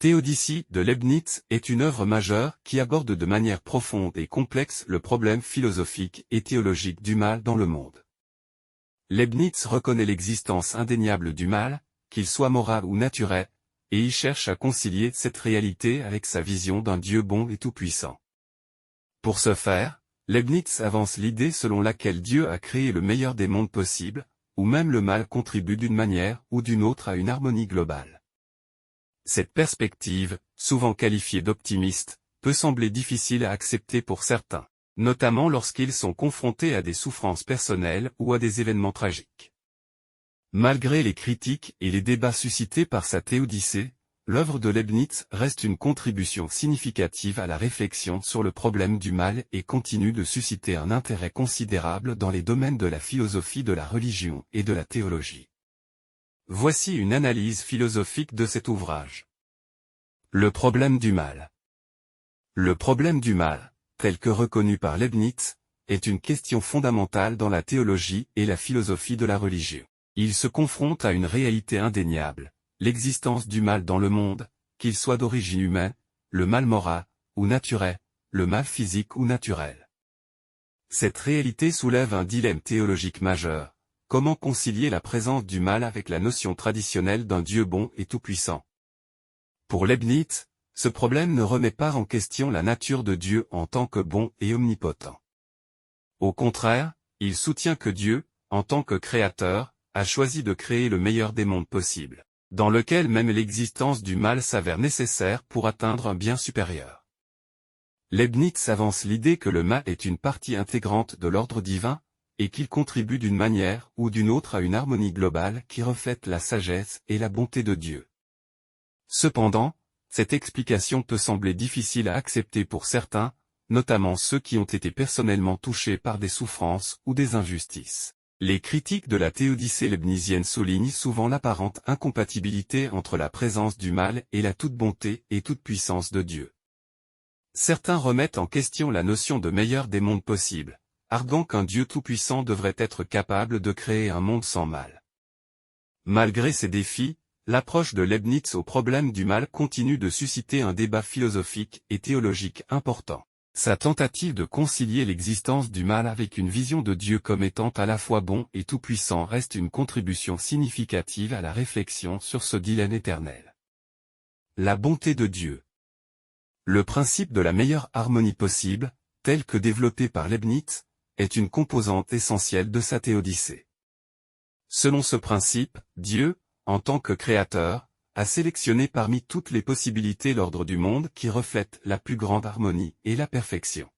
Théodicée de Leibniz est une œuvre majeure qui aborde de manière profonde et complexe le problème philosophique et théologique du mal dans le monde. Leibniz reconnaît l'existence indéniable du mal, qu'il soit moral ou naturel, et y cherche à concilier cette réalité avec sa vision d'un Dieu bon et tout-puissant. Pour ce faire, Leibniz avance l'idée selon laquelle Dieu a créé le meilleur des mondes possibles, où même le mal contribue d'une manière ou d'une autre à une harmonie globale. Cette perspective, souvent qualifiée d'optimiste, peut sembler difficile à accepter pour certains, notamment lorsqu'ils sont confrontés à des souffrances personnelles ou à des événements tragiques. Malgré les critiques et les débats suscités par sa Théodicée, l'œuvre de Leibniz reste une contribution significative à la réflexion sur le problème du mal et continue de susciter un intérêt considérable dans les domaines de la philosophie de la religion et de la théologie. Voici une analyse philosophique de cet ouvrage. Le problème du mal. Le problème du mal, tel que reconnu par Leibniz, est une question fondamentale dans la théologie et la philosophie de la religion. Il se confronte à une réalité indéniable, l'existence du mal dans le monde, qu'il soit d'origine humaine, le mal moral, ou naturel, le mal physique ou naturel. Cette réalité soulève un dilemme théologique majeur. Comment concilier la présence du mal avec la notion traditionnelle d'un Dieu bon et tout-puissant? Pour Leibniz, ce problème ne remet pas en question la nature de Dieu en tant que bon et omnipotent. Au contraire, il soutient que Dieu, en tant que créateur, a choisi de créer le meilleur des mondes possibles, dans lequel même l'existence du mal s'avère nécessaire pour atteindre un bien supérieur. Leibniz avance l'idée que le mal est une partie intégrante de l'ordre divin, et qu'il contribue d'une manière ou d'une autre à une harmonie globale qui reflète la sagesse et la bonté de Dieu. Cependant, cette explication peut sembler difficile à accepter pour certains, notamment ceux qui ont été personnellement touchés par des souffrances ou des injustices. Les critiques de la théodicée leibnizienne soulignent souvent l'apparente incompatibilité entre la présence du mal et la toute-bonté et toute-puissance de Dieu. Certains remettent en question la notion de meilleur des mondes possibles, arguant qu'un Dieu tout-puissant devrait être capable de créer un monde sans mal. Malgré ces défis, l'approche de Leibniz au problème du mal continue de susciter un débat philosophique et théologique important. Sa tentative de concilier l'existence du mal avec une vision de Dieu comme étant à la fois bon et tout-puissant reste une contribution significative à la réflexion sur ce dilemme éternel. La bonté de Dieu. Le principe de la meilleure harmonie possible, tel que développé par Leibniz, est une composante essentielle de sa théodicée. Selon ce principe, Dieu, en tant que créateur, a sélectionné parmi toutes les possibilités l'ordre du monde qui reflète la plus grande harmonie et la perfection.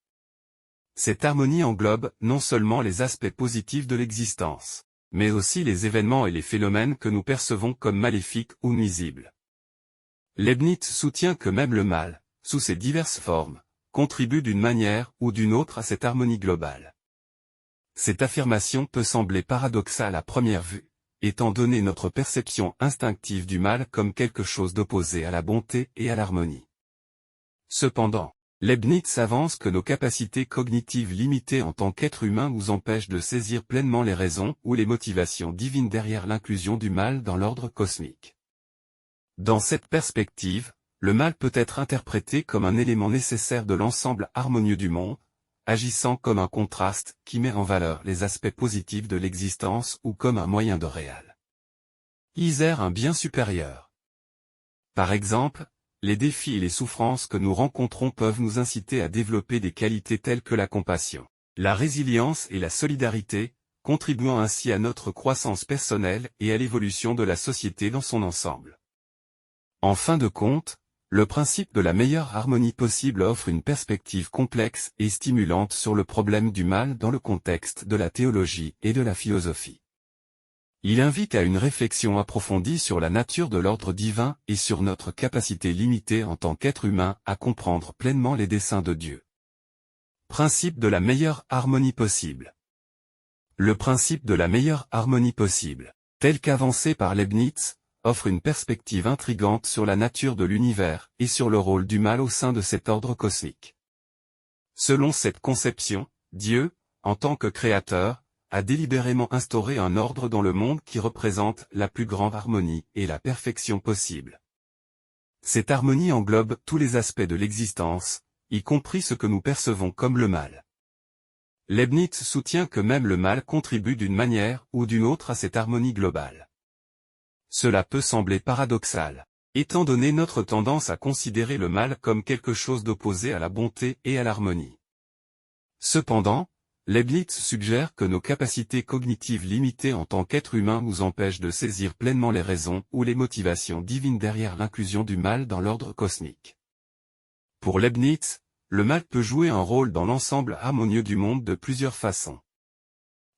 Cette harmonie englobe non seulement les aspects positifs de l'existence, mais aussi les événements et les phénomènes que nous percevons comme maléfiques ou nuisibles. Leibniz soutient que même le mal, sous ses diverses formes, contribue d'une manière ou d'une autre à cette harmonie globale. Cette affirmation peut sembler paradoxale à première vue, étant donné notre perception instinctive du mal comme quelque chose d'opposé à la bonté et à l'harmonie. Cependant, Leibniz avance que nos capacités cognitives limitées en tant qu'être humain nous empêchent de saisir pleinement les raisons ou les motivations divines derrière l'inclusion du mal dans l'ordre cosmique. Dans cette perspective, le mal peut être interprété comme un élément nécessaire de l'ensemble harmonieux du monde, agissant comme un contraste qui met en valeur les aspects positifs de l'existence ou comme un moyen de réaliser un bien supérieur. Par exemple, les défis et les souffrances que nous rencontrons peuvent nous inciter à développer des qualités telles que la compassion, la résilience et la solidarité, contribuant ainsi à notre croissance personnelle et à l'évolution de la société dans son ensemble. En fin de compte, le principe de la meilleure harmonie possible offre une perspective complexe et stimulante sur le problème du mal dans le contexte de la théologie et de la philosophie. Il invite à une réflexion approfondie sur la nature de l'ordre divin et sur notre capacité limitée en tant qu'être humain à comprendre pleinement les desseins de Dieu. Principe de la meilleure harmonie possible. Le principe de la meilleure harmonie possible, tel qu'avancé par Leibniz, offre une perspective intrigante sur la nature de l'univers et sur le rôle du mal au sein de cet ordre cosmique. Selon cette conception, Dieu, en tant que créateur, a délibérément instauré un ordre dans le monde qui représente la plus grande harmonie et la perfection possible. Cette harmonie englobe tous les aspects de l'existence, y compris ce que nous percevons comme le mal. Leibniz soutient que même le mal contribue d'une manière ou d'une autre à cette harmonie globale. Cela peut sembler paradoxal, étant donné notre tendance à considérer le mal comme quelque chose d'opposé à la bonté et à l'harmonie. Cependant, Leibniz suggère que nos capacités cognitives limitées en tant qu'être humain nous empêchent de saisir pleinement les raisons ou les motivations divines derrière l'inclusion du mal dans l'ordre cosmique. Pour Leibniz, le mal peut jouer un rôle dans l'ensemble harmonieux du monde de plusieurs façons.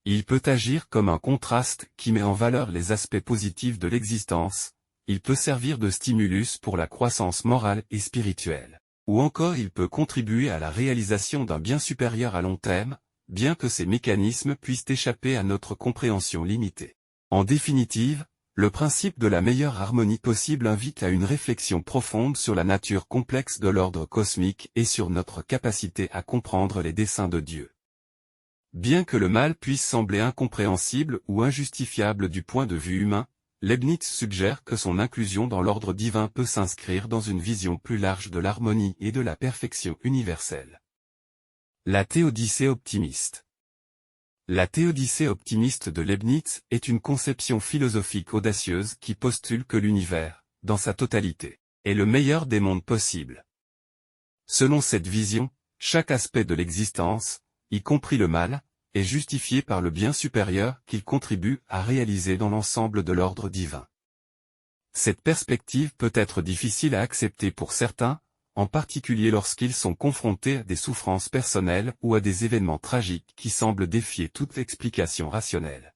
Il peut agir comme un contraste qui met en valeur les aspects positifs de l'existence, il peut servir de stimulus pour la croissance morale et spirituelle, ou encore il peut contribuer à la réalisation d'un bien supérieur à long terme, bien que ces mécanismes puissent échapper à notre compréhension limitée. En définitive, le principe de la meilleure harmonie possible invite à une réflexion profonde sur la nature complexe de l'ordre cosmique et sur notre capacité à comprendre les desseins de Dieu. Bien que le mal puisse sembler incompréhensible ou injustifiable du point de vue humain, Leibniz suggère que son inclusion dans l'ordre divin peut s'inscrire dans une vision plus large de l'harmonie et de la perfection universelle. La théodicée optimiste. La théodicée optimiste de Leibniz est une conception philosophique audacieuse qui postule que l'univers, dans sa totalité, est le meilleur des mondes possibles. Selon cette vision, chaque aspect de l'existence, y compris le mal, est justifié par le bien supérieur qu'il contribue à réaliser dans l'ensemble de l'ordre divin. Cette perspective peut être difficile à accepter pour certains, en particulier lorsqu'ils sont confrontés à des souffrances personnelles ou à des événements tragiques qui semblent défier toute explication rationnelle.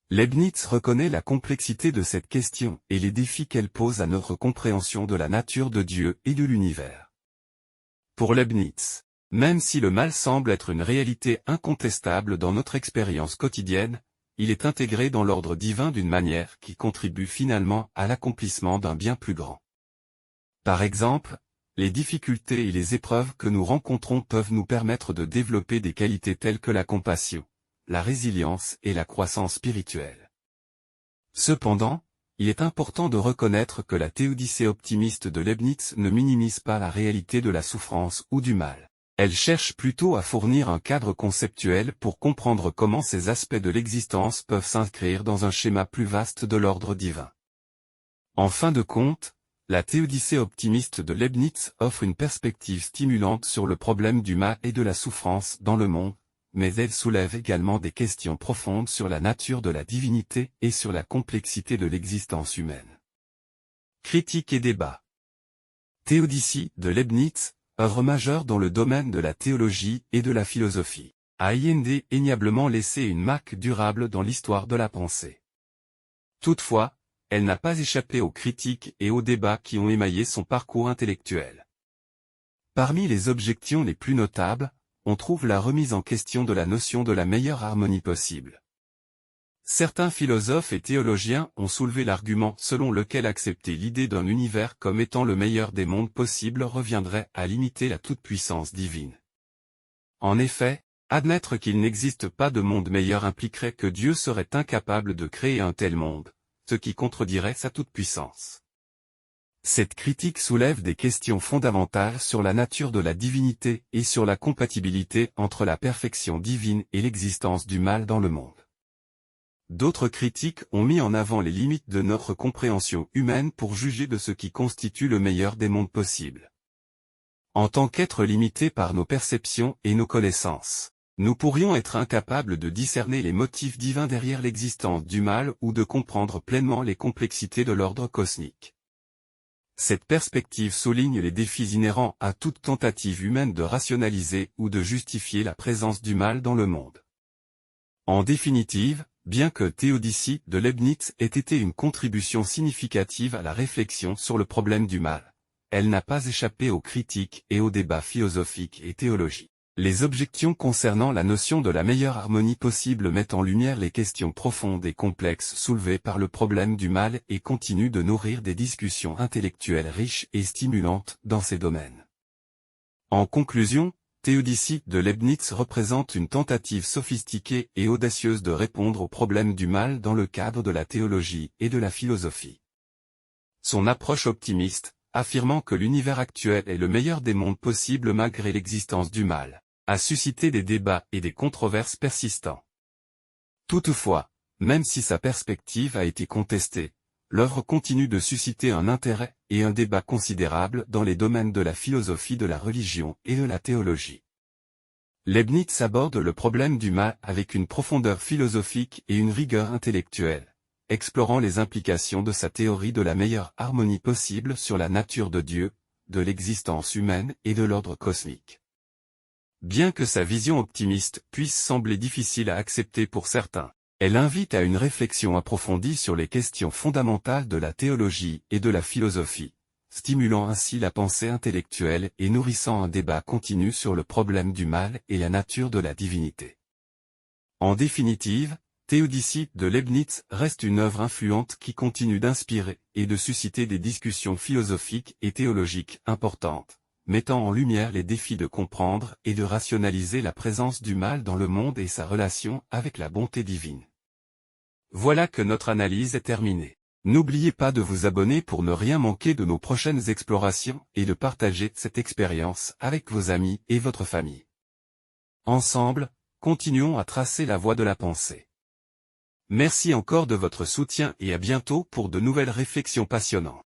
Leibniz reconnaît la complexité de cette question et les défis qu'elle pose à notre compréhension de la nature de Dieu et de l'univers. Pour Leibniz, même si le mal semble être une réalité incontestable dans notre expérience quotidienne, il est intégré dans l'ordre divin d'une manière qui contribue finalement à l'accomplissement d'un bien plus grand. Par exemple, les difficultés et les épreuves que nous rencontrons peuvent nous permettre de développer des qualités telles que la compassion, la résilience et la croissance spirituelle. Cependant, il est important de reconnaître que la théodicée optimiste de Leibniz ne minimise pas la réalité de la souffrance ou du mal. Elle cherche plutôt à fournir un cadre conceptuel pour comprendre comment ces aspects de l'existence peuvent s'inscrire dans un schéma plus vaste de l'ordre divin. En fin de compte, la théodicée optimiste de Leibniz offre une perspective stimulante sur le problème du mal et de la souffrance dans le monde, mais elle soulève également des questions profondes sur la nature de la divinité et sur la complexité de l'existence humaine. Critique et débat. Théodicée de Leibniz, œuvre majeure dans le domaine de la théologie et de la philosophie, a indéniablement laissé une marque durable dans l'histoire de la pensée. Toutefois, elle n'a pas échappé aux critiques et aux débats qui ont émaillé son parcours intellectuel. Parmi les objections les plus notables, on trouve la remise en question de la notion de la meilleure harmonie possible. Certains philosophes et théologiens ont soulevé l'argument selon lequel accepter l'idée d'un univers comme étant le meilleur des mondes possibles reviendrait à limiter la toute-puissance divine. En effet, admettre qu'il n'existe pas de monde meilleur impliquerait que Dieu serait incapable de créer un tel monde, ce qui contredirait sa toute-puissance. Cette critique soulève des questions fondamentales sur la nature de la divinité et sur la compatibilité entre la perfection divine et l'existence du mal dans le monde. D'autres critiques ont mis en avant les limites de notre compréhension humaine pour juger de ce qui constitue le meilleur des mondes possibles. En tant qu'êtres limités par nos perceptions et nos connaissances, nous pourrions être incapables de discerner les motifs divins derrière l'existence du mal ou de comprendre pleinement les complexités de l'ordre cosmique. Cette perspective souligne les défis inhérents à toute tentative humaine de rationaliser ou de justifier la présence du mal dans le monde. En définitive, bien que Théodicée de Leibniz ait été une contribution significative à la réflexion sur le problème du mal, elle n'a pas échappé aux critiques et aux débats philosophiques et théologiques. Les objections concernant la notion de la meilleure harmonie possible mettent en lumière les questions profondes et complexes soulevées par le problème du mal et continuent de nourrir des discussions intellectuelles riches et stimulantes dans ces domaines. En conclusion, Théodicée de Leibniz représente une tentative sophistiquée et audacieuse de répondre au problème du mal dans le cadre de la théologie et de la philosophie. Son approche optimiste, affirmant que l'univers actuel est le meilleur des mondes possibles malgré l'existence du mal, a suscité des débats et des controverses persistants. Toutefois, même si sa perspective a été contestée, l'œuvre continue de susciter un intérêt et un débat considérable dans les domaines de la philosophie de la religion et de la théologie. Leibniz aborde le problème du mal avec une profondeur philosophique et une rigueur intellectuelle, explorant les implications de sa théorie de la meilleure harmonie possible sur la nature de Dieu, de l'existence humaine et de l'ordre cosmique. Bien que sa vision optimiste puisse sembler difficile à accepter pour certains, elle invite à une réflexion approfondie sur les questions fondamentales de la théologie et de la philosophie, stimulant ainsi la pensée intellectuelle et nourrissant un débat continu sur le problème du mal et la nature de la divinité. En définitive, Théodicée de Leibniz reste une œuvre influente qui continue d'inspirer et de susciter des discussions philosophiques et théologiques importantes, mettant en lumière les défis de comprendre et de rationaliser la présence du mal dans le monde et sa relation avec la bonté divine. Voilà que notre analyse est terminée. N'oubliez pas de vous abonner pour ne rien manquer de nos prochaines explorations et de partager cette expérience avec vos amis et votre famille. Ensemble, continuons à tracer la voie de la pensée. Merci encore de votre soutien et à bientôt pour de nouvelles réflexions passionnantes.